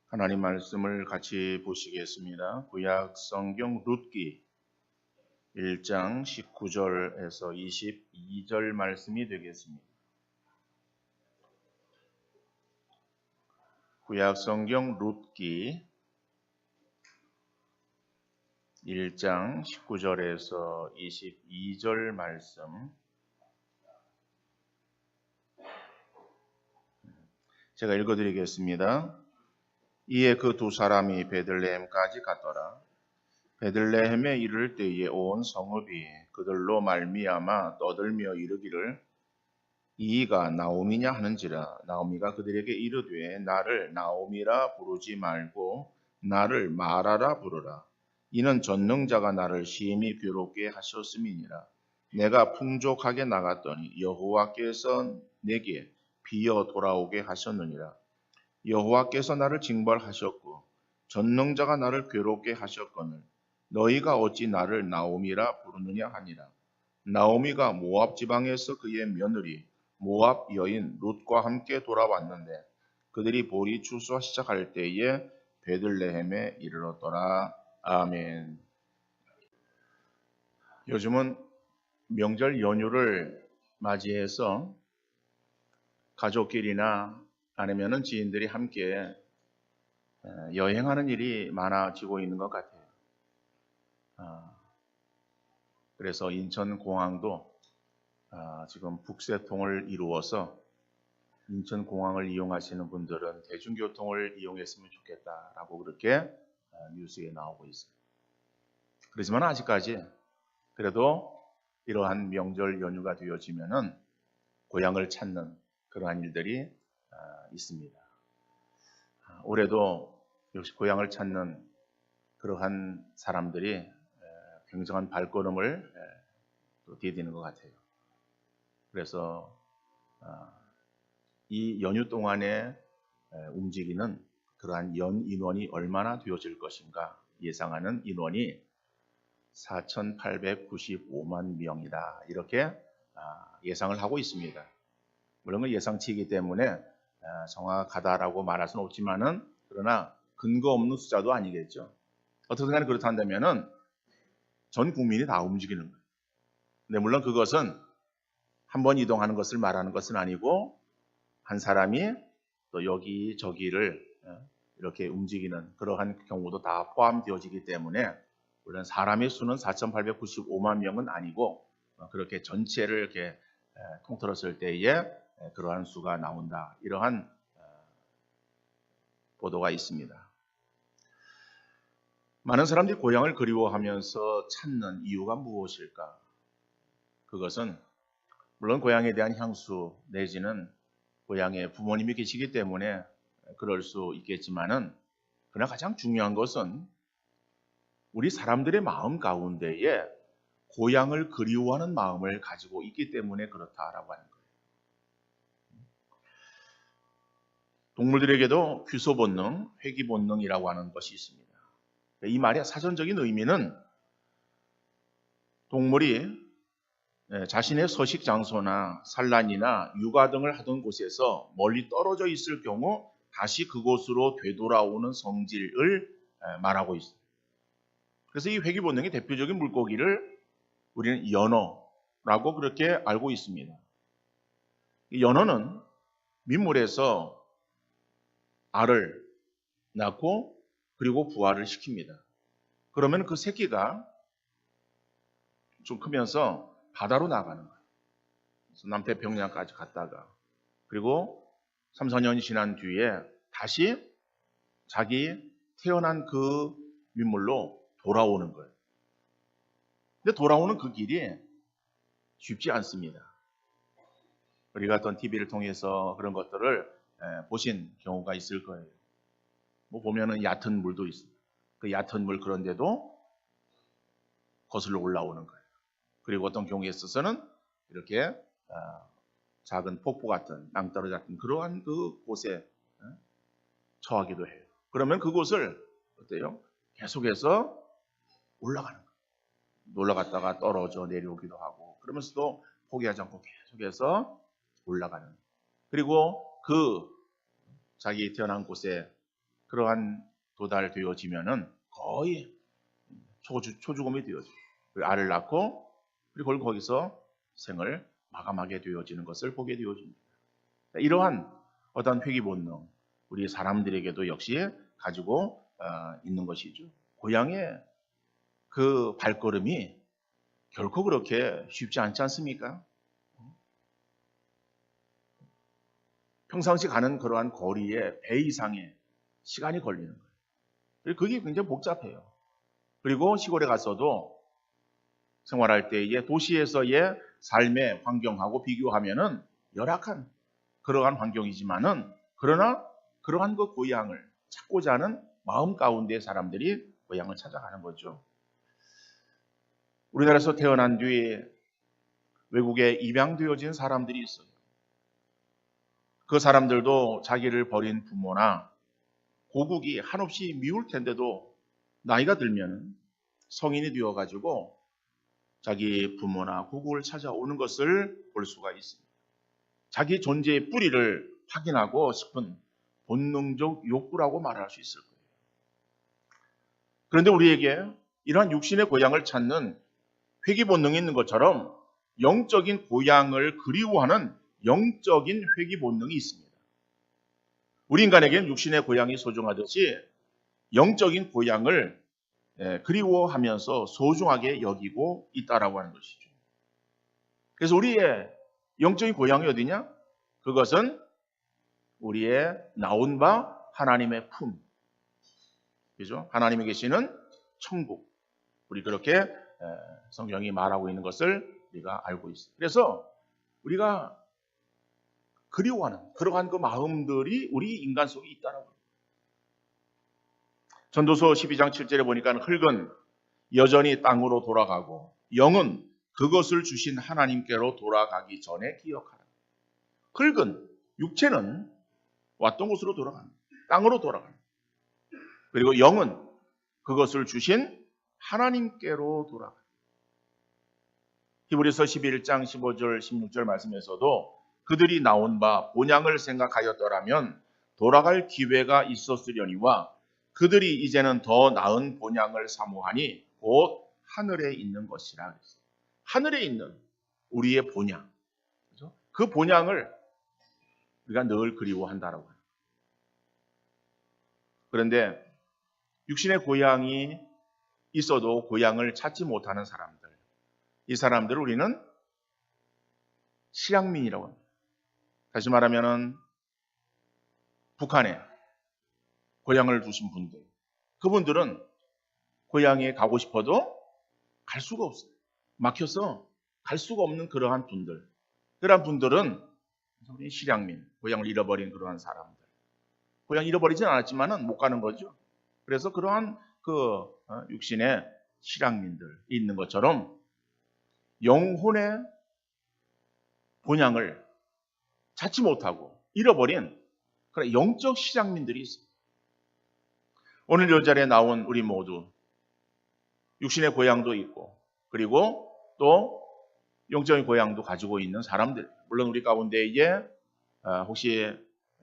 하나님 말씀을 같이 보시겠습니다. 구약 성경 룻기 1장 19절에서 22절 말씀이 되겠습니다. 구약 성경 룻기 1장 19절에서 22절 말씀 제가 읽어드리겠습니다. 이에 그 두 사람이 베들레헴까지 갔더라. 베들레헴에 이를 때에 온 성읍이 그들로 말미암아 떠들며 이르기를 이가 나오미냐 하는지라. 나오미가 그들에게 이르되 나를 나오미라 부르지 말고 나를 마라라 부르라. 이는 전능자가 나를 심히 괴롭게 하셨음이니라. 내가 풍족하게 나갔더니 여호와께서 내게 비어 돌아오게 하셨느니라. 여호와께서 나를 징벌하셨고 전능자가 나를 괴롭게 하셨거늘 너희가 어찌 나를 나오미라 부르느냐 하니라. 나오미가 모압 지방에서 그의 며느리 모압 여인 룻과 함께 돌아왔는데 그들이 보리 추수와 시작할 때에 베들레헴에 이르렀더라. 아멘. 요즘은 명절 연휴를 맞이해서 가족끼리나 아니면은 지인들이 함께 여행하는 일이 많아지고 있는 것 같아요. 그래서 인천공항도 지금 북새통을 이루어서 인천공항을 이용하시는 분들은 대중교통을 이용했으면 좋겠다라고 그렇게 뉴스에 나오고 있어요. 그렇지만 아직까지 그래도 이러한 명절 연휴가 되어지면은 고향을 찾는 그러한 일들이 있습니다. 올해도 역시 고향을 찾는 그러한 사람들이 굉장한 발걸음을 디디는 것 같아요. 그래서 이 연휴 동안에 움직이는 그러한 연 인원이 얼마나 되어질 것인가 예상하는 인원이 4,895만 명이다. 이렇게 예상을 하고 있습니다. 물론 그 예상치이기 때문에 정확하다라고 말할 수는 없지만은 그러나 근거 없는 숫자도 아니겠죠. 어떻든 간에 그렇다면은 전 국민이 다 움직이는 거예요. 근데 물론 그것은 한 번 이동하는 것을 말하는 것은 아니고 한 사람이 또 여기저기를 이렇게 움직이는 그러한 경우도 다 포함되어지기 때문에 물론 사람의 수는 4,895만 명은 아니고 그렇게 전체를 이렇게 통틀었을 때에 그러한 수가 나온다. 이러한 보도가 있습니다. 많은 사람들이 고향을 그리워하면서 찾는 이유가 무엇일까? 그것은 물론 고향에 대한 향수 내지는 고향에 부모님이 계시기 때문에 그럴 수 있겠지만은 그러나 가장 중요한 것은 우리 사람들의 마음 가운데에 고향을 그리워하는 마음을 가지고 있기 때문에 그렇다라고 하는 거예요. 동물들에게도 귀소 본능, 회귀 본능이라고 하는 것이 있습니다. 이 말의 사전적인 의미는 동물이 자신의 서식 장소나 산란이나 육아 등을 하던 곳에서 멀리 떨어져 있을 경우 다시 그곳으로 되돌아오는 성질을 말하고 있습니다. 그래서 이 회귀 본능의 대표적인 물고기를 우리는 연어라고 그렇게 알고 있습니다. 이 연어는 민물에서 알을 낳고 그리고 부화를 시킵니다. 그러면 그 새끼가 좀 크면서 바다로 나가는 거예요. 그래서 남태평양까지 갔다가 그리고 3, 4년이 지난 뒤에 다시 자기 태어난 그 민물로 돌아오는 거예요. 근데 돌아오는 그 길이 쉽지 않습니다. 우리가 어떤 TV를 통해서 그런 것들을 보신 경우가 있을 거예요. 뭐 보면은 얕은 물도 있습니다. 그 얕은 물 그런데도 거슬러 올라오는 거예요. 그리고 어떤 경우에 있어서는 이렇게 작은 폭포 같은 낭떠러지 같은 그러한 그 곳에 처하기도 해요. 그러면 그곳을 어때요? 계속해서 올라가는 거예요. 올라갔다가 떨어져 내려오기도 하고 그러면서도 포기하지 않고 계속해서 올라가는. 그리고 그 자기 태어난 곳에 그러한 도달되어지면은 거의 초죽음이 되어져요. 알을 낳고 그리고 거기서 생을 마감하게 되어지는 것을 보게 되어집니다. 이러한 어떤 회귀 본능, 우리 사람들에게도 역시 가지고 있는 것이죠. 고향의 그 발걸음이 결코 그렇게 쉽지 않지 않습니까? 평상시 가는 그러한 거리에 배 이상의 시간이 걸리는 거예요. 그리고 그게 굉장히 복잡해요. 그리고 시골에 가서도 생활할 때에 도시에서의 삶의 환경하고 비교하면은 열악한 그러한 환경이지만은 그러나 그러한 그 고향을 찾고자 하는 마음 가운데 사람들이 고향을 찾아가는 거죠. 우리나라에서 태어난 뒤에 외국에 입양되어진 사람들이 있어요. 그 사람들도 자기를 버린 부모나 고국이 한없이 미울 텐데도 나이가 들면 성인이 되어가지고 자기 부모나 고국을 찾아오는 것을 볼 수가 있습니다. 자기 존재의 뿌리를 확인하고 싶은 본능적 욕구라고 말할 수 있을 거예요. 그런데 우리에게 이러한 육신의 고향을 찾는 회귀 본능이 있는 것처럼 영적인 고향을 그리워하는 영적인 회귀 본능이 있습니다. 우리 인간에게는 육신의 고향이 소중하듯이 영적인 고향을 그리워하면서 소중하게 여기고 있다라고 하는 것이죠. 그래서 우리의 영적인 고향이 어디냐? 그것은 우리의 나온 바 하나님의 품. 그죠? 하나님이 계시는 천국. 우리 그렇게 성경이 말하고 있는 것을 우리가 알고 있어요. 그래서 우리가 그리워하는 그러한 그 마음들이 우리 인간 속에 있다라고 합니다. 전도서 12장 7절에 보니까 흙은 여전히 땅으로 돌아가고 영은 그것을 주신 하나님께로 돌아가기 전에 기억하라. 흙은 육체는 왔던 곳으로 돌아가는 땅으로 돌아가는 그리고 영은 그것을 주신 하나님께로 돌아가는 히브리서 11장 15절 16절 말씀에서도 그들이 나온 바 본향을 생각하였더라면 돌아갈 기회가 있었으려니와 그들이 이제는 더 나은 본향을 사모하니 곧 하늘에 있는 것이라 그랬어요. 하늘에 있는 우리의 본향, 그렇죠? 그 본향을 우리가 늘 그리워한다라고 합니다. 그런데 육신의 고향이 있어도 고향을 찾지 못하는 사람들, 이 사람들을 우리는 실향민이라고 합니다. 다시 말하면은 북한에 고향을 두신 분들, 그분들은 고향에 가고 싶어도 갈 수가 없어요. 막혀서 갈 수가 없는 그러한 분들, 그러한 분들은 우리 실향민, 고향을 잃어버린 그러한 사람들, 고향 잃어버리진 않았지만은 못 가는 거죠. 그래서 그러한 그 육신의 실향민들이 있는 것처럼 영혼의 본향을 찾지 못하고 잃어버린 그런 영적 실향민들이 있습니다. 오늘 이 자리에 나온 우리 모두 육신의 고향도 있고 그리고 또 영적인 고향도 가지고 있는 사람들, 물론 우리 가운데에 혹시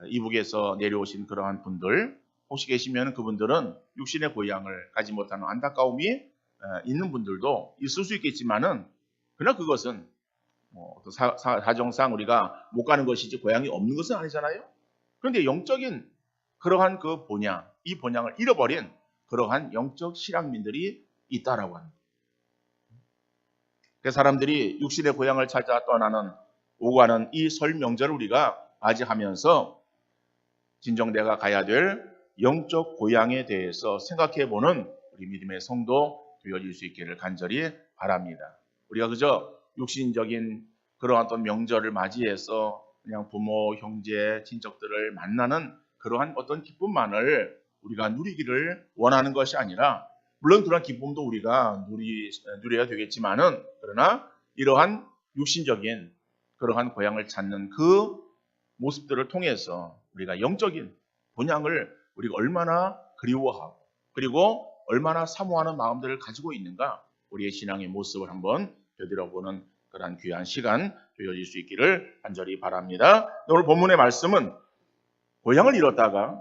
이북에서 내려오신 그러한 분들 혹시 계시면 그분들은 육신의 고향을 가지 못하는 안타까움이 있는 분들도 있을 수 있겠지만은 그러나 그것은 사정상 우리가 못 가는 것이지 고향이 없는 것은 아니잖아요. 그런데 영적인 그러한 그 본향, 이 본향을 잃어버린 그러한 영적 실향민들이 있다라고 합니다. 그 사람들이 육신의 고향을 찾아 떠나는 오가는 이 설 명절을 우리가 맞이하면서 진정 내가 가야 될 영적 고향에 대해서 생각해보는 우리 믿음의 성도 되어질 수 있기를 간절히 바랍니다. 우리가 그저 육신적인 그러한 어떤 명절을 맞이해서 그냥 부모, 형제, 친척들을 만나는 그러한 어떤 기쁨만을 우리가 누리기를 원하는 것이 아니라 물론 그런 기쁨도 우리가 누려야 되겠지만은 그러나 이러한 육신적인 그러한 고향을 찾는 그 모습들을 통해서 우리가 영적인 본향을 우리가 얼마나 그리워하고 그리고 얼마나 사모하는 마음들을 가지고 있는가 우리의 신앙의 모습을 한번 되돌아보는 그러한 귀한 시간 되어질 수 있기를 간절히 바랍니다. 오늘 본문의 말씀은 고향을 잃었다가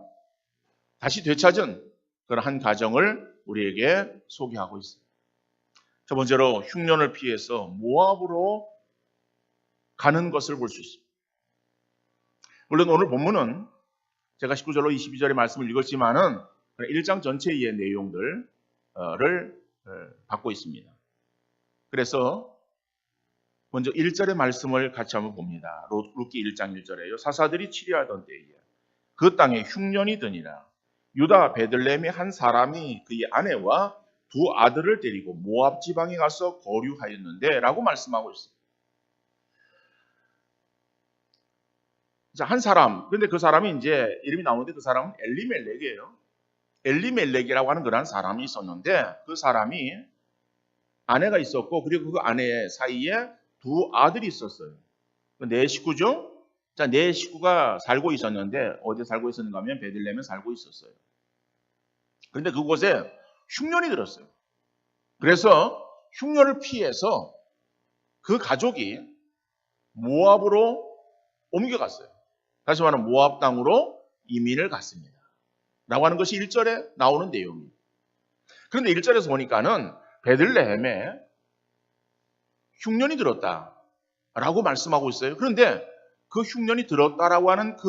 다시 되찾은 그런 한 가정을 우리에게 소개하고 있습니다. 첫 번째로 흉년을 피해서 모압으로 가는 것을 볼 수 있습니다. 물론 오늘 본문은 제가 19절로 22절의 말씀을 읽었지만은 1장 전체의 내용들을 받고 있습니다. 그래서 먼저 1절의 말씀을 같이 한번 봅니다. 룻기 1장 1절에요. 사사들이 치리하던 때에 그 땅에 흉년이 드니라. 유다 베들레헴의 한 사람이 그의 아내와 두 아들을 데리고 모압 지방에 가서 거류하였는데 라고 말씀하고 있습니다. 자, 한 사람, 근데 그 사람이 이제 이름이 나오는데 그 사람은 엘리멜렉이에요. 엘리멜렉이라고 하는 그런 사람이 있었는데 그 사람이 아내가 있었고 그리고 그 아내 사이에 두 아들이 있었어요. 네 식구죠? 자, 네 식구가 살고 있었는데 어디 살고 있었는가 하면 베들레헴에 살고 있었어요. 그런데 그곳에 흉년이 들었어요. 그래서 흉년을 피해서 그 가족이 모압으로 옮겨갔어요. 다시 말하면 모압 땅으로 이민을 갔습니다. 라고 하는 것이 1절에 나오는 내용입니다. 그런데 1절에서 보니까는 베들레헴에 흉년이 들었다라고 말씀하고 있어요. 그런데 그 흉년이 들었다라고 하는 그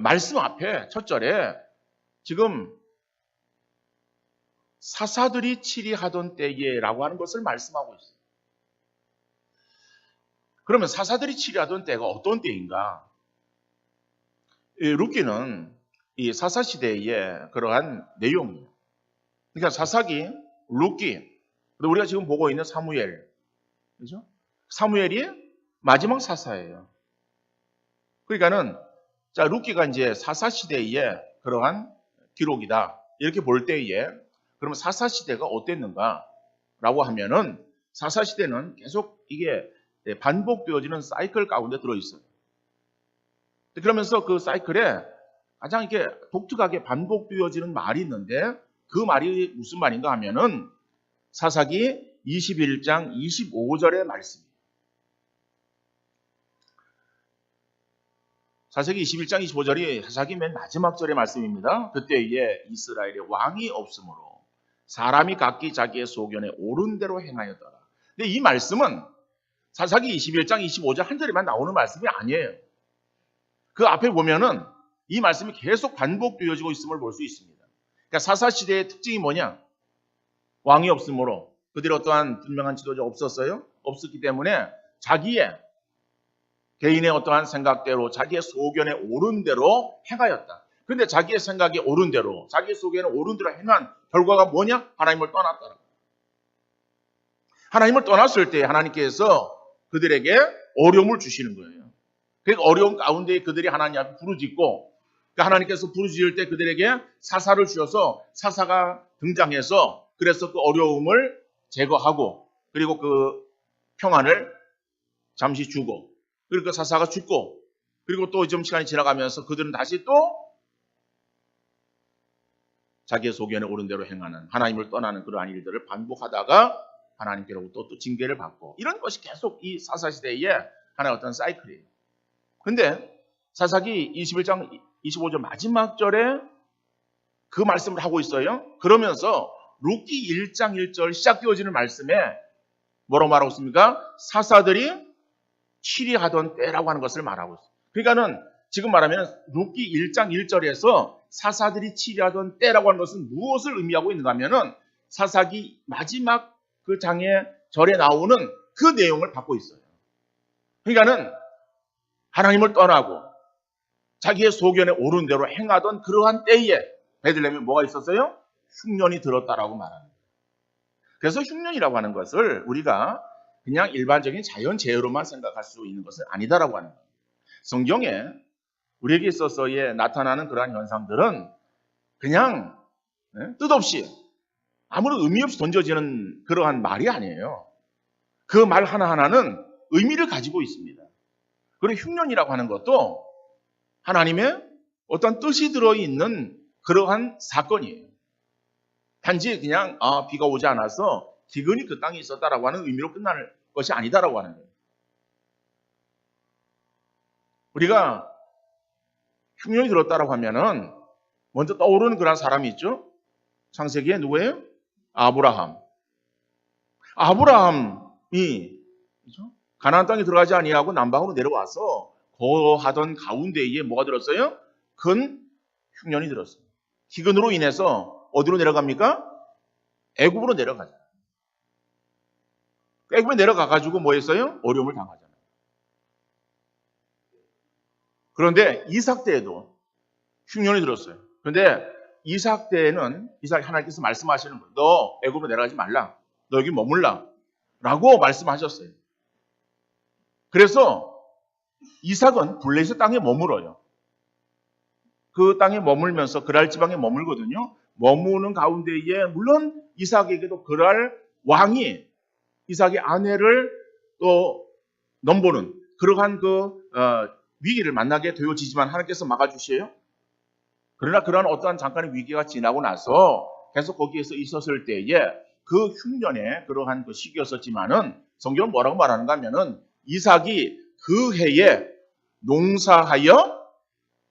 말씀 앞에 첫 절에 지금 사사들이 치리하던 때에라고 하는 것을 말씀하고 있어요. 그러면 사사들이 치리하던 때가 어떤 때인가? 룻기는 이 사사 시대의 그러한 내용이에요. 그러니까 사사기, 룻기, 우리가 지금 보고 있는 사무엘, 그죠? 사무엘이 마지막 사사예요. 그러니까는 자 룻기가 이제 사사 시대의 그러한 기록이다 이렇게 볼 때에 그러면 사사 시대가 어땠는가라고 하면은 사사 시대는 계속 이게 반복되어지는 사이클 가운데 들어 있어요. 그러면서 그 사이클에 가장 이렇게 독특하게 반복되어지는 말이 있는데 그 말이 무슨 말인가 하면은 사사기 21장 25절의 말씀이에요. 사사기 21장 25절이 사사기 맨 마지막 절의 말씀입니다. 그때에 이스라엘에 왕이 없으므로 사람이 각기 자기의 소견에 옳은 대로 행하였더라. 근데 이 말씀은 사사기 21장 25절 한 절에만 나오는 말씀이 아니에요. 그 앞에 보면은 이 말씀이 계속 반복되어지고 있음을 볼 수 있습니다. 그러니까 사사 시대의 특징이 뭐냐? 왕이 없으므로 그들이 어떠한 분명한 지도자 없었어요? 없었기 때문에 자기의 개인의 어떠한 생각대로 자기의 소견에 옳은 대로 행하였다. 그런데 자기의 생각에 옳은 대로 자기의 소견에 옳은 대로 행한 결과가 뭐냐? 하나님을 떠났더라. 하나님을 떠났을 때 하나님께서 그들에게 어려움을 주시는 거예요. 그러니까 어려움 가운데 그들이 하나님 앞에 부르짖고 하나님께서 부르짖을 때 그들에게 사사를 주셔서 사사가 등장해서 그래서 그 어려움을 제거하고 그리고 그 평안을 잠시 주고 그리고 그 사사가 죽고 그리고 또 좀 시간이 지나가면서 그들은 다시 또 자기의 소견에 옳은 대로 행하는 하나님을 떠나는 그러한 일들을 반복하다가 하나님께로부터 또 징계를 받고 이런 것이 계속 이 사사시대의 하나의 어떤 사이클이에요. 그런데 사사기 21장 25절 마지막 절에 그 말씀을 하고 있어요. 그러면서 룻기 1장 1절 시작되어지는 말씀에 뭐라고 말하고 있습니까? 사사들이 치리하던 때라고 하는 것을 말하고 있어요. 그러니까는 지금 말하면 룻기 1장 1절에서 사사들이 치리하던 때라고 하는 것은 무엇을 의미하고 있는가 하면은 사사기 마지막 그 장의 절에 나오는 그 내용을 받고 있어요. 그러니까는 하나님을 떠나고 자기의 소견에 옳은 대로 행하던 그러한 때에 베들레헴에 뭐가 있었어요? 흉년이 들었다라고 말합니다. 그래서 흉년이라고 하는 것을 우리가 그냥 일반적인 자연재해로만 생각할 수 있는 것은 아니다라고 하는 거예요. 성경에 우리에게 있어서의 나타나는 그러한 현상들은 그냥 뜻없이 아무런 의미 없이 던져지는 그러한 말이 아니에요. 그 말 하나하나는 의미를 가지고 있습니다. 그리고 흉년이라고 하는 것도 하나님의 어떤 뜻이 들어있는 그러한 사건이에요. 단지 그냥 비가 오지 않아서 기근이 그 땅에 있었다라고 하는 의미로 끝나는 것이 아니다라고 하는 거예요. 우리가 흉년이 들었다라고 하면은 먼저 떠오르는 그런 사람이 있죠. 창세기에 누구예요? 아브라함. 아브라함이 그죠? 가나안 땅에 들어가지 아니하고 남방으로 내려와서 거하던 가운데에 뭐가 들었어요? 큰 흉년이 들었어요. 기근으로 인해서 어디로 내려갑니까? 애굽으로 내려가죠. 애굽에 내려가가지고 뭐 했어요? 어려움을 당하잖아요. 그런데 이삭 때에도 흉년이 들었어요. 그런데 이삭 때에는 하나님께서 말씀하시는 거예요. 너 애굽으로 내려가지 말라. 너 여기 머물라. 라고 말씀하셨어요. 그래서 이삭은 블레셋 땅에 머물어요. 그 땅에 머물면서 그랄 지방에 머물거든요. 머무는 가운데에 물론 이삭에게도 그랄 왕이 이삭의 아내를 또 넘보는 그러한 위기를 만나게 되어지지만 하나님께서 막아주세요. 그러나 그러한 어떠한 잠깐의 위기가 지나고 나서 계속 거기에서 있었을 때에 그 흉년에 그러한 그 시기였었지만은 성경은 뭐라고 말하는가 하면은 이삭이 그 해에 농사하여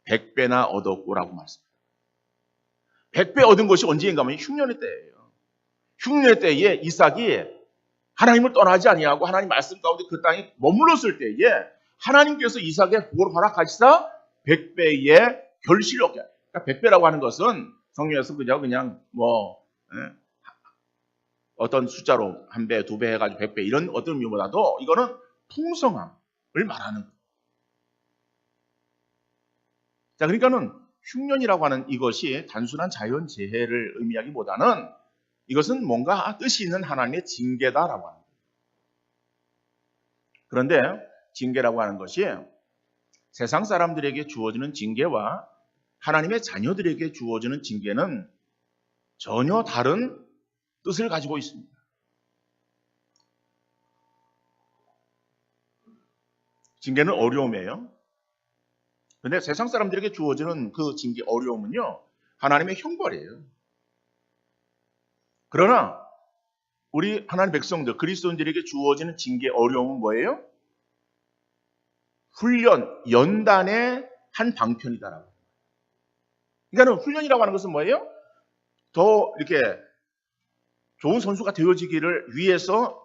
100배나 얻었고라고 말씀합니다. 100배 얻은 것이 언제인가 하면 흉년의 때예요. 흉년의 때에 이삭이 하나님을 떠나지 아니하고 하나님 말씀 가운데 그 땅에 머물렀을 때에 하나님께서 이삭의 복을 허락하시사 100배의 결실을 얻게. 그러니까 100배라고 하는 것은 성경에서 그냥 어떤 숫자로 1배, 2배 해가지고 100배 이런 어떤 의미보다도 이거는 풍성함을 말하는 거예요. 자, 그러니까는 흉년이라고 하는 이것이 단순한 자연재해를 의미하기보다는 이것은 뭔가 뜻이 있는 하나님의 징계다라고 하는 거예요. 그런데 징계라고 하는 것이 세상 사람들에게 주어지는 징계와 하나님의 자녀들에게 주어지는 징계는 전혀 다른 뜻을 가지고 있습니다. 징계는 어려움이에요. 그런데 세상 사람들에게 주어지는 그 징계 어려움은요, 하나님의 형벌이에요. 그러나 우리 하나님 백성들, 그리스도인들에게 주어지는 징계 어려움은 뭐예요? 훈련, 연단의 한 방편이다라고. 그러니까 훈련이라고 하는 것은 뭐예요? 더 이렇게 좋은 선수가 되어지기를 위해서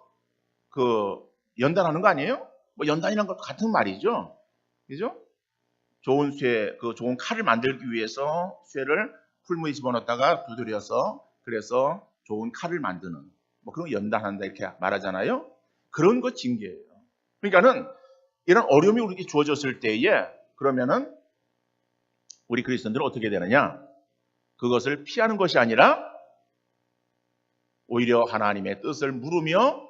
연단하는 거 아니에요? 뭐 연단이란 것도 같은 말이죠. 그죠? 좋은 쇠, 좋은 칼을 만들기 위해서 쇠를 풀무에 집어넣었다가 두드려서 그래서 좋은 칼을 만드는 뭐 그런 거 연단한다 이렇게 말하잖아요. 그런 것 징계예요. 그러니까는 이런 어려움이 우리에게 주어졌을 때에 그러면은 우리 그리스도인들은 어떻게 되느냐? 그것을 피하는 것이 아니라 오히려 하나님의 뜻을 물으며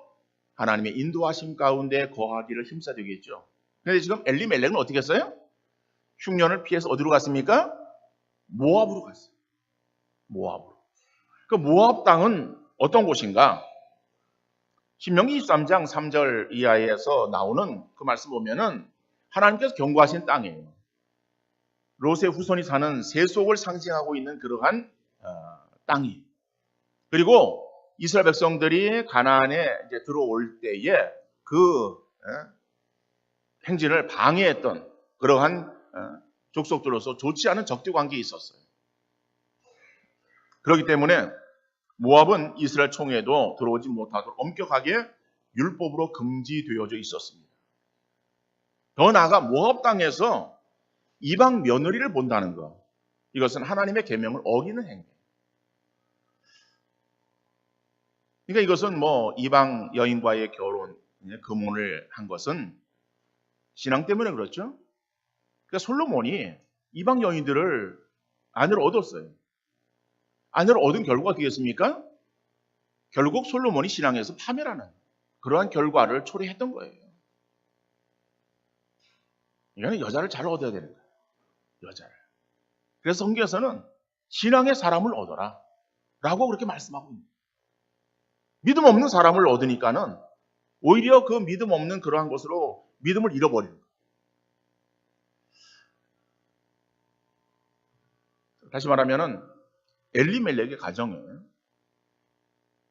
하나님의 인도하심 가운데 거하기를 힘써 되겠죠. 그런데 지금 엘리멜렉은 어떻게 했어요? 흉년을 피해서 어디로 갔습니까? 모압으로 갔어요. 모압으로. 그 모압 땅은 어떤 곳인가? 신명기 23장 3절 이하에서 나오는 그 말씀 보면은 하나님께서 경고하신 땅이에요. 롯의 후손이 사는 세속을 상징하고 있는 그러한 땅이. 그리고 이스라엘 백성들이 가나안에 이제 들어올 때에 그 행진을 방해했던 그러한 족속들로서 좋지 않은 적대 관계에 있었어요. 그렇기 때문에 모압은 이스라엘 총회에도 들어오지 못하도록 엄격하게 율법으로 금지되어져 있었습니다. 더 나아가 모압 땅에서 이방 며느리를 본다는 것, 이것은 하나님의 계명을 어기는 행위예요. 그러니까 이것은 뭐 이방 여인과의 결혼, 금혼을 한 것은 신앙 때문에 그렇죠. 그러니까 솔로몬이 이방 여인들을 아내로 얻었어요. 아내를 얻은 결과가 어떻게 됐습니까? 결국 솔로몬이 신앙에서 파멸하는 그러한 결과를 초래했던 거예요. 이거는 여자를 잘 얻어야 되는 거예요. 여자를. 그래서 성경에서는 신앙의 사람을 얻어라 라고 그렇게 말씀하고 있는 거예요. 믿음 없는 사람을 얻으니까는 오히려 그 믿음 없는 그러한 것으로 믿음을 잃어버리는 거예요. 다시 말하면은 엘리멜렉의 가정에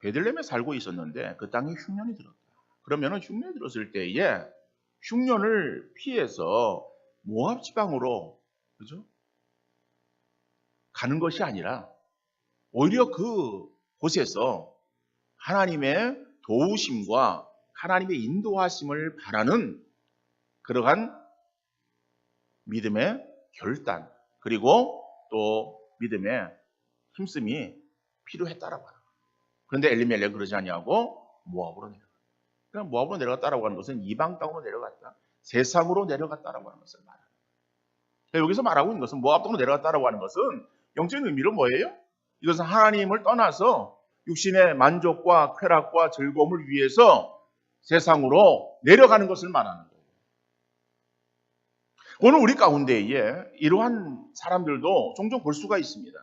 베들레헴에 살고 있었는데 그 땅에 흉년이 들었다. 그러면은 흉년이 들었을 때에 흉년을 피해서 모압 지방으로 그죠? 가는 것이 아니라 오히려 그 곳에서 하나님의 도우심과 하나님의 인도하심을 바라는 그러한 믿음의 결단 그리고 또 믿음의 힘씀이 필요했다라고 하는 거예요. 그런데 엘리멜렉은 그러지 아니하고 모압으로 내려갔다. 그러니까 모압으로 내려갔다라고 하는 것은 이방 땅으로 내려갔다. 세상으로 내려갔다라고 하는 것을 말합니다. 여기서 말하고 있는 것은 모압 땅으로 내려갔다라고 하는 것은 영적인 의미로 뭐예요? 이것은 하나님을 떠나서 육신의 만족과 쾌락과 즐거움을 위해서 세상으로 내려가는 것을 말하는 거예요. 오늘 우리 가운데에 이러한 사람들도 종종 볼 수가 있습니다.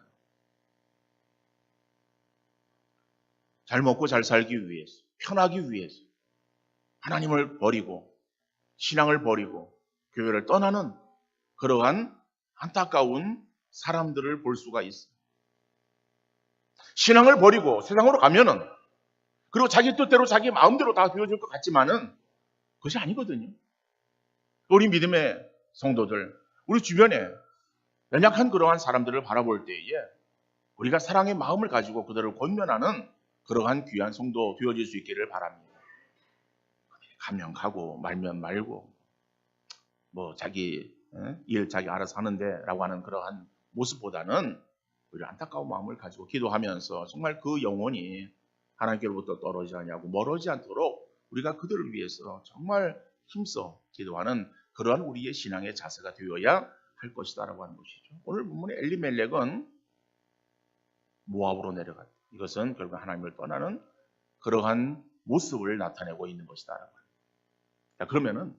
잘 먹고 잘 살기 위해서, 편하기 위해서 하나님을 버리고 신앙을 버리고 교회를 떠나는 그러한 안타까운 사람들을 볼 수가 있습니다. 신앙을 버리고 세상으로 가면은 그리고 자기 뜻대로 자기 마음대로 다 되어질 것 같지만은 그것이 아니거든요. 우리 믿음의 성도들, 우리 주변에 연약한 그러한 사람들을 바라볼 때에 우리가 사랑의 마음을 가지고 그들을 권면하는 그러한 귀한 성도 되어질 수 있기를 바랍니다. 가면 가고 말면 말고 뭐 자기 일 자기 알아서 하는데 라고 하는 그러한 모습보다는 오히려 안타까운 마음을 가지고 기도하면서 정말 그 영혼이 하나님께로부터 떨어지지 않냐고 멀어지지 않도록 우리가 그들을 위해서 정말 힘써 기도하는 그러한 우리의 신앙의 자세가 되어야 할 것이다라고 하는 것이죠. 오늘 본문의 엘리멜렉은 모압으로 내려갔다. 이것은 결국 하나님을 떠나는 그러한 모습을 나타내고 있는 것이다라고 합니다. 자, 그러면은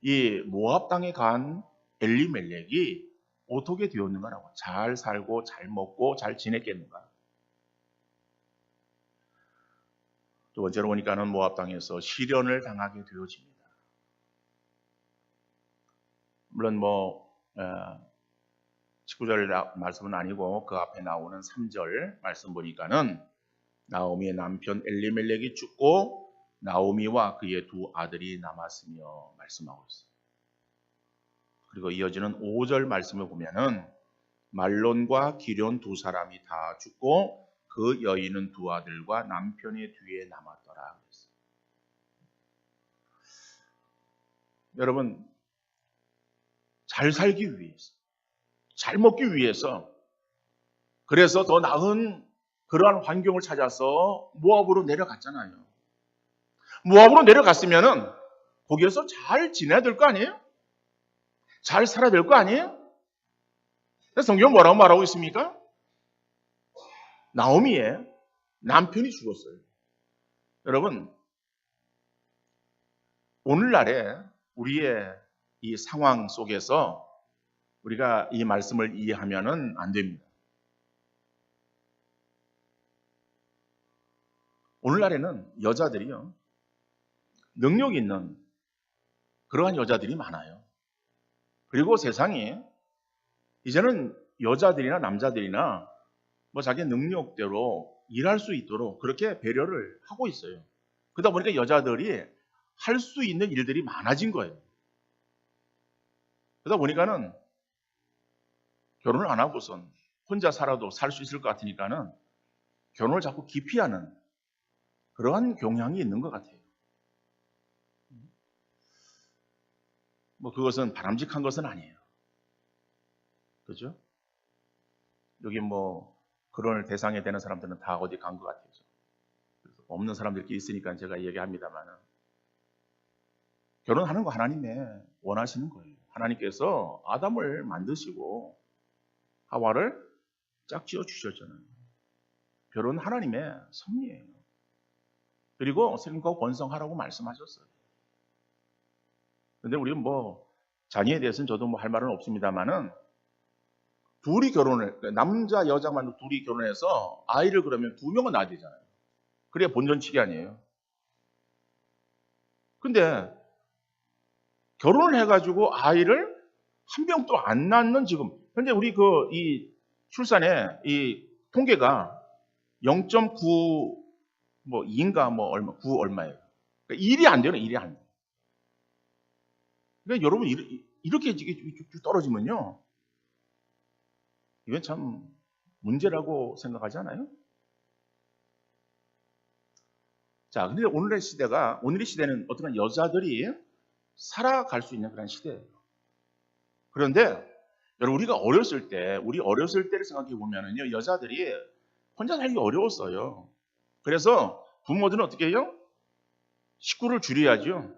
이 모압 땅에 간 엘리멜렉이 어떻게 되었는가라고, 잘 살고 잘 먹고 잘 지냈겠는가? 두 번째로 보니까는 모압 땅에서 시련을 당하게 되어집니다. 물론 19절 말씀은 아니고 그 앞에 나오는 3절 말씀 보니까는 나오미의 남편 엘리멜렉이 죽고 나오미와 그의 두 아들이 남았으며 말씀하고 있어요. 그리고 이어지는 5절 말씀을 보면은 말론과 기럨 두 사람이 다 죽고 그 여인은 두 아들과 남편의 뒤에 남았더라. 여러분, 잘 살기 위해서, 잘 먹기 위해서, 그래서 더 나은 그러한 환경을 찾아서 모압으로 내려갔잖아요. 모압으로 내려갔으면은 거기에서 잘 지내야 될 거 아니에요? 잘 살아야 될 거 아니에요? 성경은 뭐라고 말하고 있습니까? 나오미의 남편이 죽었어요. 여러분, 오늘날에 우리의 이 상황 속에서 우리가 이 말씀을 이해하면은 안 됩니다. 오늘날에는 여자들이요, 능력 있는 그러한 여자들이 많아요. 그리고 세상이 이제는 여자들이나 남자들이나 자기 능력대로 일할 수 있도록 그렇게 배려를 하고 있어요. 그러다 보니까 여자들이 할 수 있는 일들이 많아진 거예요. 그러다 보니까는 결혼을 안 하고선 혼자 살아도 살 수 있을 것 같으니까는 결혼을 자꾸 기피하는 그러한 경향이 있는 것 같아요. 그것은 바람직한 것은 아니에요. 그죠? 여기 결혼을 대상에 되는 사람들은 다 어디 간 것 같아요. 없는 사람들끼리 있으니까 제가 얘기합니다만 결혼하는 거 하나님의 원하시는 거예요. 하나님께서 아담을 만드시고 하와를 짝지어 주셨잖아요. 결혼은 하나님의 섭리예요. 그리고 생육하고 번성하라고 말씀하셨어요. 근데 우리는 자녀에 대해서는 저도 할 말은 없습니다만은 둘이 남자 여자만 둘이 결혼해서 아이를 그러면 2명은 낳아야 되잖아요. 그래야 본전치기 아니에요. 근데 결혼을 해가지고 아이를 한 명도 안 낳는 지금 현재 우리 이 출산의 이 통계가 0.9 2인가 얼마 9 얼마예요. 그러니까 1이 안 돼요. 1이 안 돼요. 그러니까 여러분 이렇게 떨어지면요, 이건 참 문제라고 생각하지 않아요? 자, 근데 오늘의 시대는 어떤 여자들이 살아갈 수 있는 그런 시대예요. 그런데 여러분, 우리 어렸을 때를 생각해 보면은요, 여자들이 혼자 살기 어려웠어요. 그래서 부모들은 어떻게 해요? 식구를 줄여야죠.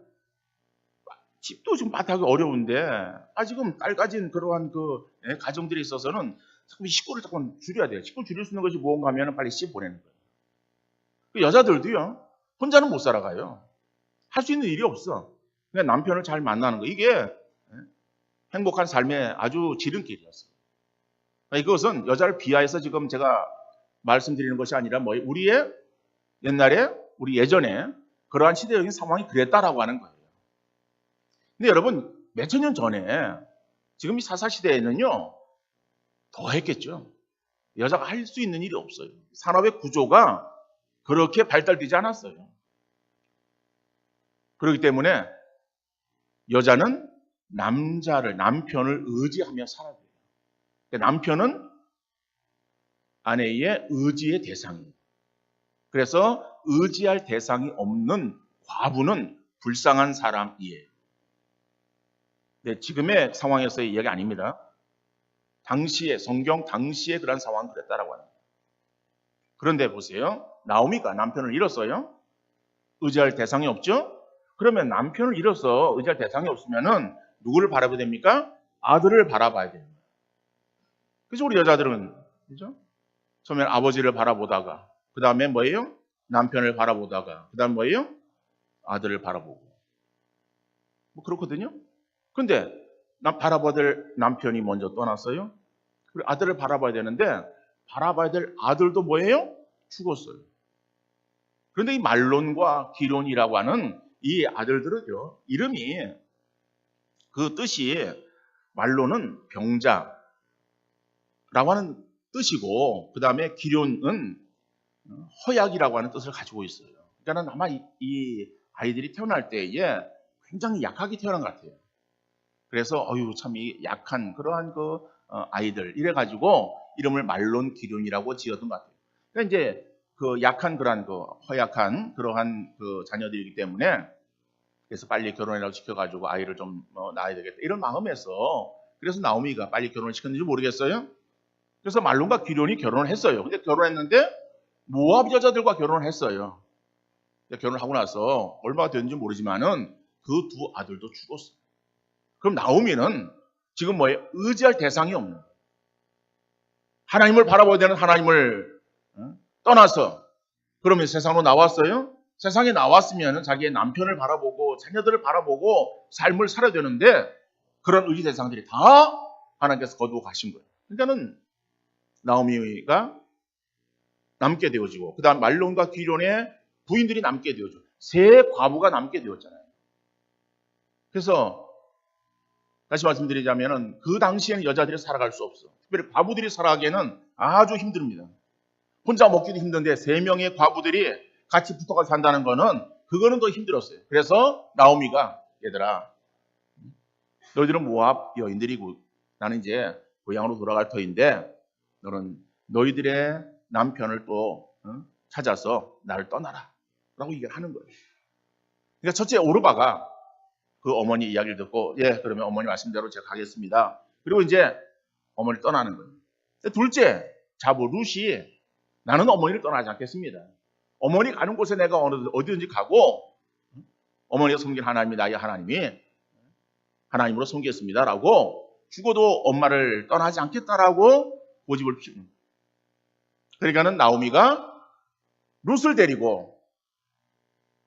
집도 지금 마땅하기 어려운데, 지금 딸 가진 그러한 가정들이 있어서는 자꾸 식구를 조금 줄여야 돼요. 식구 줄일 수 있는 것이 무언가 하면 빨리 씨 보내는 거예요. 그 여자들도요, 혼자는 못 살아가요. 할 수 있는 일이 없어. 그냥 남편을 잘 만나는 거. 이게 행복한 삶의 아주 지름길이었어요. 이것은 여자를 비하해서 지금 제가 말씀드리는 것이 아니라 우리의 우리 예전에 그러한 시대적인 상황이 그랬다라고 하는 거예요. 근데 여러분, 몇천 년 전에 지금 이 사사시대에는요, 더 했겠죠. 여자가 할 수 있는 일이 없어요. 산업의 구조가 그렇게 발달되지 않았어요. 그렇기 때문에 여자는 남편을 의지하며 살아야 돼요. 남편은 아내의 의지의 대상이에요. 그래서 의지할 대상이 없는 과부는 불쌍한 사람이에요. 네, 지금의 상황에서의 이야기 아닙니다. 성경 당시에 그런 상황이 그랬다라고 합니다. 그런데 보세요. 나오미가 남편을 잃었어요. 의지할 대상이 없죠? 그러면 남편을 잃어서 의지할 대상이 없으면은 누구를 바라봐야 됩니까? 아들을 바라봐야 됩니다. 그래서 우리 여자들은, 그죠? 처음엔 아버지를 바라보다가, 그 다음에 뭐예요? 남편을 바라보다가, 그 다음 뭐예요? 아들을 바라보고. 그렇거든요? 근데, 바라봐야 될 남편이 먼저 떠났어요. 그리고 아들을 바라봐야 되는데, 바라봐야 될 아들도 뭐예요? 죽었어요. 그런데 이 말론과 기론이라고 하는 이 아들들은요, 이름이, 그 뜻이, 말론은 병자라고 하는 뜻이고, 그 다음에 기론은 허약이라고 하는 뜻을 가지고 있어요. 그러니까 아마 이 아이들이 태어날 때에 굉장히 약하게 태어난 것 같아요. 그래서 참 이 약한 그러한 아이들 이래가지고 이름을 말론 기륜이라고 지었던 것 같아요. 그러니까 이제 그 약한 그러한 허약한 그러한 자녀들이기 때문에 그래서 빨리 결혼이라고 시켜가지고 아이를 좀 낳아야 되겠다 이런 마음에서 그래서 나오미가 빨리 결혼을 시켰는지 모르겠어요. 그래서 말론과 기륜이 결혼을 했어요. 근데 결혼했는데 모압 여자들과 결혼을 했어요. 결혼을 하고 나서 얼마가 됐는지 모르지만은 그 두 아들도 죽었어요. 그럼 나오미는 지금 뭐예요? 의지할 대상이 없는 거예요. 하나님을 바라봐야 되는 하나님을 떠나서 그러면 세상으로 나왔어요. 세상에 나왔으면 자기의 남편을 바라보고 자녀들을 바라보고 삶을 살아야 되는데 그런 의지 대상들이 다 하나님께서 거두어 가신 거예요. 그러니까는 나오미가 남게 되어지고 그 다음 말론과 기론의 부인들이 남게 되어지고 세 과부가 남게 되었잖아요. 그래서 다시 말씀드리자면 그 당시에는 여자들이 살아갈 수 없어. 특별히 과부들이 살아가기에는 아주 힘듭니다. 혼자 먹기도 힘든데 세 명의 과부들이 같이 붙어가서 산다는 그거는 더 힘들었어요. 그래서 나오미가 얘들아 너희들은 모압 여인들이고 나는 이제 고향으로 돌아갈 터인데 너는 너희들의 남편을 또 찾아서 나를 떠나라 라고 얘기를 하는 거예요. 그러니까 첫째 오르바가 그 어머니 이야기를 듣고 그러면 어머니 말씀대로 제가 가겠습니다. 그리고 이제 어머니를 떠나는 거예요. 둘째 자부 룻이 나는 어머니를 떠나지 않겠습니다. 어머니 가는 곳에 내가 어디든지 가고 어머니가 섬긴 하나님이 나의 하나님이 하나님으로 섬기겠습니다 라고 죽어도 엄마를 떠나지 않겠다라고 고집을 피우는 거예요. 그러니까는 나오미가 룻을 데리고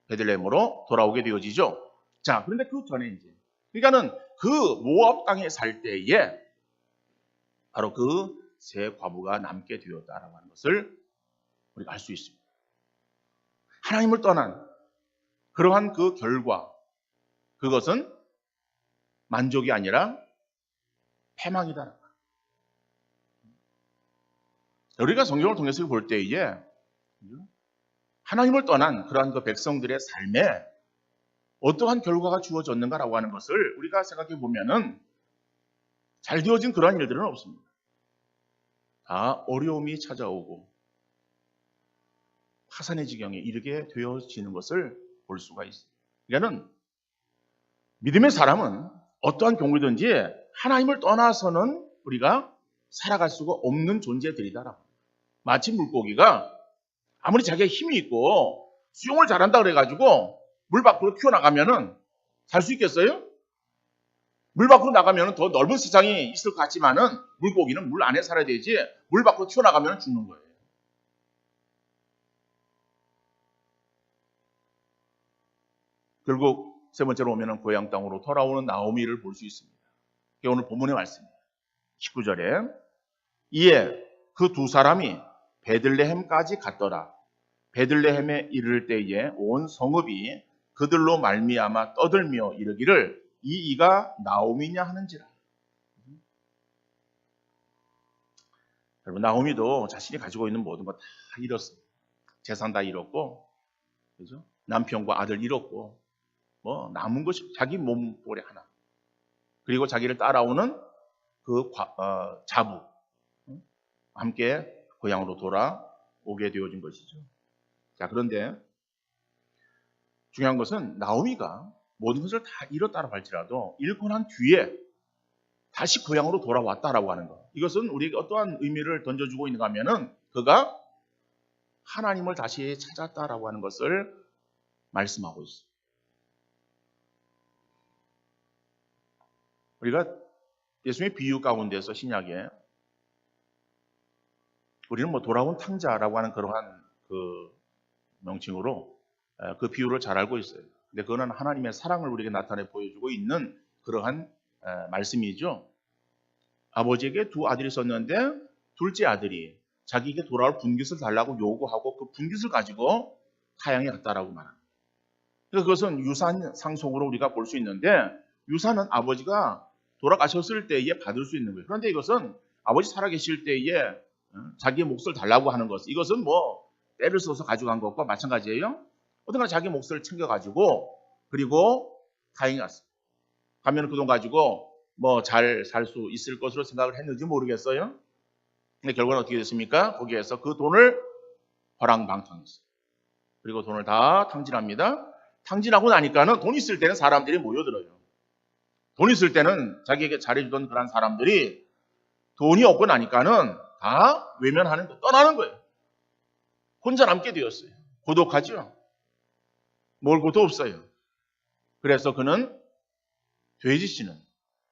베들레헴으로 돌아오게 되어지죠. 자, 그런데 그 전에 이제 그러니까는 그 모압 땅에 살 때에 바로 그 세 과부가 남게 되었다라고 하는 것을 우리가 알 수 있습니다. 하나님을 떠난 그러한 그 결과 그것은 만족이 아니라 패망이다. 우리가 성경을 통해서 볼 때에 하나님을 떠난 그러한 그 백성들의 삶에 어떠한 결과가 주어졌는가라고 하는 것을 우리가 생각해 보면은 잘 되어진 그러한 일들은 없습니다. 다 어려움이 찾아오고 파산의 지경에 이르게 되어지는 것을 볼 수가 있어요. 그러니까는 믿음의 사람은 어떠한 경우든지 하나님을 떠나서는 우리가 살아갈 수가 없는 존재들이다라고. 마치 물고기가 아무리 자기가 힘이 있고 수영을 잘한다 그래가지고 물 밖으로 튀어나가면은 살 수 있겠어요? 물 밖으로 나가면 더 넓은 세상이 있을 것 같지만은 물고기는 물 안에 살아야 되지 물 밖으로 튀어나가면 죽는 거예요. 결국 세 번째로 오면은 고향 땅으로 돌아오는 나오미를 볼 수 있습니다. 이게 오늘 본문의 말씀입니다. 19절에 이에 그 두 사람이 베들레헴까지 갔더라. 베들레헴에 이를 때에 온 성읍이 그들로 말미암아 떠들며 이르기를 이 이가 나오미냐 하는지라. 여러분 나오미도 자신이 가지고 있는 모든 것 다 잃었어요. 재산 다 잃었고, 그죠? 남편과 아들 잃었고, 뭐 남은 것이 자기 몸보래 하나. 그리고 자기를 따라오는 그 자부 함께 고향으로 돌아오게 되어진 것이죠. 자, 그런데 중요한 것은 나오미가 모든 것을 다 잃었다고 할지라도 잃고 난 뒤에 다시 고향으로 돌아왔다라고 하는 것. 이것은 우리에게 어떠한 의미를 던져주고 있는가 하면은 그가 하나님을 다시 찾았다라고 하는 것을 말씀하고 있어요. 우리가 예수님의 비유 가운데서 신약에 우리는 뭐 돌아온 탕자라고 하는 그러한 그 명칭으로 그 비유를 잘 알고 있어요. 근데 그거는 하나님의 사랑을 우리에게 나타내 보여주고 있는 그러한 말씀이죠. 아버지에게 두 아들이 있었는데 둘째 아들이 자기에게 돌아올 분깃을 달라고 요구하고 그 분깃을 가지고 타향에 갔다라고 말합니다. 그래서 그것은 유산 상속으로 우리가 볼 수 있는데 유산은 아버지가 돌아가셨을 때에 받을 수 있는 거예요. 그런데 이것은 아버지 살아계실 때에 자기의 몫을 달라고 하는 것, 이것은 뭐 때를 써서 가져간 것과 마찬가지예요. 어떤가 자기 몫을 챙겨가지고 그리고 타향에 갔어요. 가면 그 돈 가지고 뭐 잘 살 수 있을 것으로 생각을 했는지 모르겠어요. 근데 결과는 어떻게 됐습니까? 거기에서 그 돈을 허랑방탕했어요. 그리고 돈을 다 탕진합니다. 탕진하고 나니까는 돈 있을 때는 사람들이 모여들어요. 돈 있을 때는 자기에게 잘해주던 그런 사람들이 돈이 없고 나니까는 다 외면하는 거, 떠나는 거예요. 혼자 남게 되었어요. 고독하죠. 먹을 것도 없어요. 그래서 그는 돼지 씨는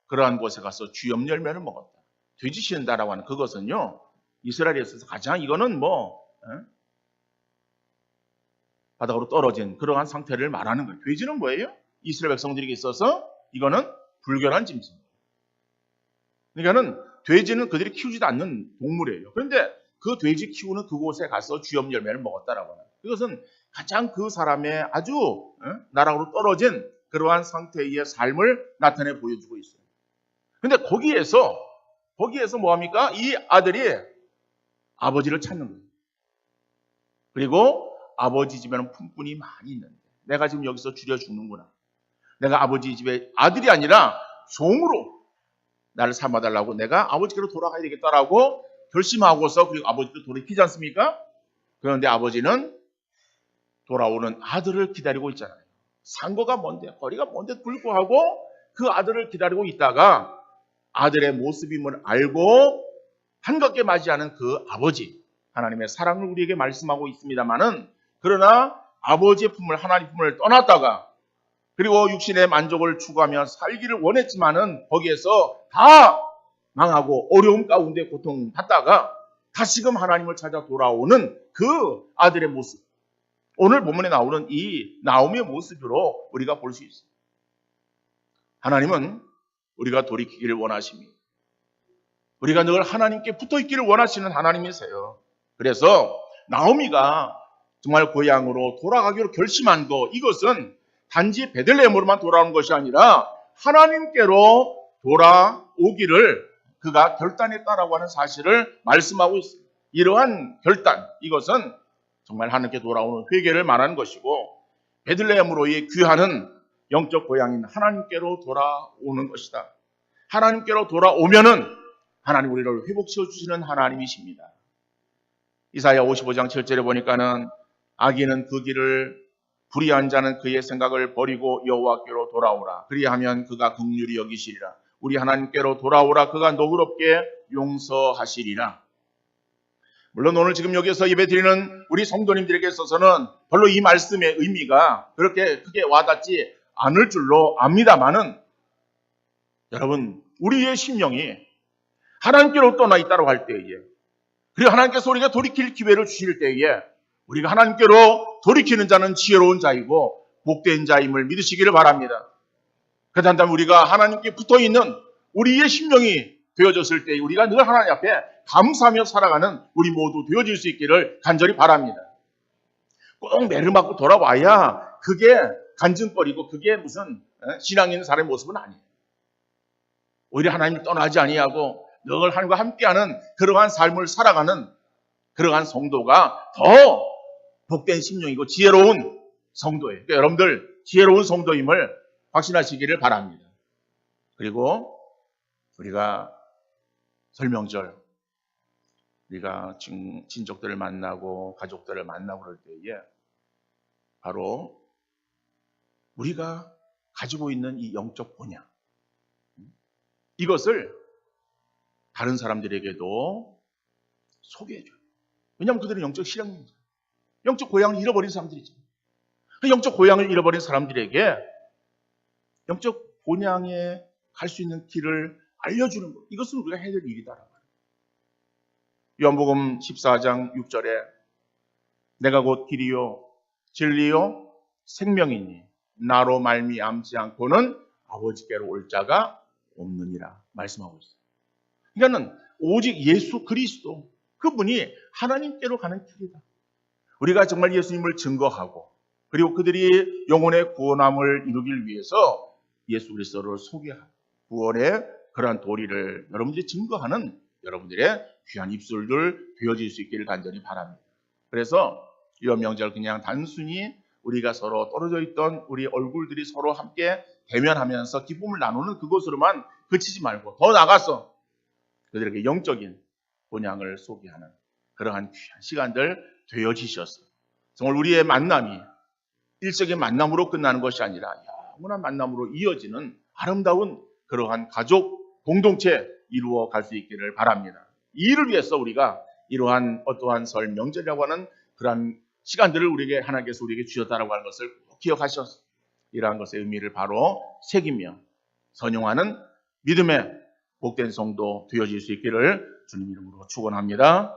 그러한 곳에 가서 쥐염 열매를 먹었다. 돼지 씨는다라고 하는 그것은요, 이스라엘에 있어서 가장 이거는 뭐 바닥으로 떨어진 그러한 상태를 말하는 거예요. 돼지는 뭐예요? 이스라엘 백성들에게 있어서 이거는 불결한 짐승입니다. 그러니까는 돼지는 그들이 키우지도 않는 동물이에요. 그런데 그 돼지 키우는 그곳에 가서 쥐염 열매를 먹었다라고 하는. 이것은 가장 그 사람의 아주 나락으로 떨어진 그러한 상태의 삶을 나타내 보여주고 있어요. 그런데 거기에서 뭐합니까? 이 아들이 아버지를 찾는 거예요. 그리고 아버지 집에는 품꾼이 많이 있는데 내가 지금 여기서 줄여 죽는구나. 내가 아버지 집에 아들이 아니라 종으로 나를 삼아달라고 내가 아버지께로 돌아가야 되겠다라고 결심하고서 그리고 아버지도 돌이키지 않습니까? 그런데 아버지는 돌아오는 아들을 기다리고 있잖아요. 상거가 먼데 거리가 먼데 불구하고 그 아들을 기다리고 있다가 아들의 모습임을 알고 반갑게 맞이하는 그 아버지, 하나님의 사랑을 우리에게 말씀하고 있습니다만은 그러나 아버지의 품을 하나님 품을 떠났다가 그리고 육신의 만족을 추구하며 살기를 원했지만은 거기에서 다 망하고 어려움 가운데 고통받다가 다시금 하나님을 찾아 돌아오는 그 아들의 모습, 오늘 본문에 나오는 이 나오미의 모습으로 우리가 볼 수 있어요. 하나님은 우리가 돌이키기를 원하십니다. 우리가 늘 하나님께 붙어있기를 원하시는 하나님이세요. 그래서 나오미가 정말 고향으로 돌아가기로 결심한 것, 이것은 단지 베들레헴으로만 돌아오는 것이 아니라 하나님께로 돌아오기를 그가 결단했다라고 하는 사실을 말씀하고 있습니다. 이러한 결단, 이것은 정말 하나님께 돌아오는 회개를 말하는 것이고 베들레헴으로의 귀하는 영적 고향인 하나님께로 돌아오는 것이다. 하나님께로 돌아오면은 하나님 우리를 회복시켜 주시는 하나님이십니다. 이사야 55장 7절에 보니까는 악인은 그 길을 불의한 자는 그의 생각을 버리고 여호와께로 돌아오라. 그리하면 그가 긍휼히 여기시리라. 우리 하나님께로 돌아오라. 그가 너그럽게 용서하시리라. 물론 오늘 지금 여기서 예배드리는 우리 성도님들에게 있어서는 별로 이 말씀의 의미가 그렇게 크게 와닿지 않을 줄로 압니다마는 여러분, 우리의 심령이 하나님께로 떠나 있다고 할 때에, 그리고 하나님께서 우리가 돌이킬 기회를 주실 때에 우리가 하나님께로 돌이키는 자는 지혜로운 자이고 복된 자임을 믿으시기를 바랍니다. 그렇다면 우리가 하나님께 붙어있는 우리의 심령이 되어졌을 때 우리가 늘 하나님 앞에 감사하며 살아가는 우리 모두 되어질 수 있기를 간절히 바랍니다. 꼭 매를 맞고 돌아와야 그게 간증거리고 그게 무슨 신앙 있는 사람의 모습은 아니에요. 오히려 하나님을 떠나지 아니하고 늘 하나님과 함께하는 그러한 삶을 살아가는 그러한 성도가 더 복된 심령이고 지혜로운 성도예요. 그러니까 여러분들 지혜로운 성도임을 확신하시기를 바랍니다. 그리고 우리가 설명절, 우리가 친족들을 만나고 가족들을 만나고 그럴 때에 바로 우리가 가지고 있는 이 영적 본향, 이것을 다른 사람들에게도 소개해줘요. 왜냐하면 그들은 영적 실력입니다. 영적 고향을 잃어버린 사람들이죠. 그 영적 고향을 잃어버린 사람들에게 영적 본향에 갈 수 있는 길을 알려주는 것, 이것은 우리가 해야 될 일이다라고 합니다. 요한복음 14장 6절에 내가 곧 길이요 진리요 생명이니 나로 말미암지 않고는 아버지께로 올 자가 없느니라 말씀하고 있어요. 그러니까는 오직 예수 그리스도, 그분이 하나님께로 가는 길이다. 우리가 정말 예수님을 증거하고 그리고 그들이 영혼의 구원함을 이루길 위해서 예수 그리스도를 소개하고 구원의 그러한 도리를 여러분들이 증거하는 여러분들의 귀한 입술들 되어질 수 있기를 간절히 바랍니다. 그래서 이런 명절 그냥 단순히 우리가 서로 떨어져 있던 우리 얼굴들이 서로 함께 대면하면서 기쁨을 나누는 그것으로만 그치지 말고 더 나가서 그들에게 영적인 본향을 소개하는 그러한 귀한 시간들 되어지셔서 정말 우리의 만남이 일적인 만남으로 끝나는 것이 아니라 영원한 만남으로 이어지는 아름다운 그러한 가족 공동체 이루어 갈 수 있기를 바랍니다. 이 일을 위해서 우리가 이러한 어떠한 설 명절이라고 하는 그러한 시간들을 우리에게 하나님께서 우리에게 주셨다라고 하는 것을 기억하셔서 이러한 것의 의미를 바로 새기며 선용하는 믿음의 복된 성도 되어질 수 있기를 주님 이름으로 축원합니다.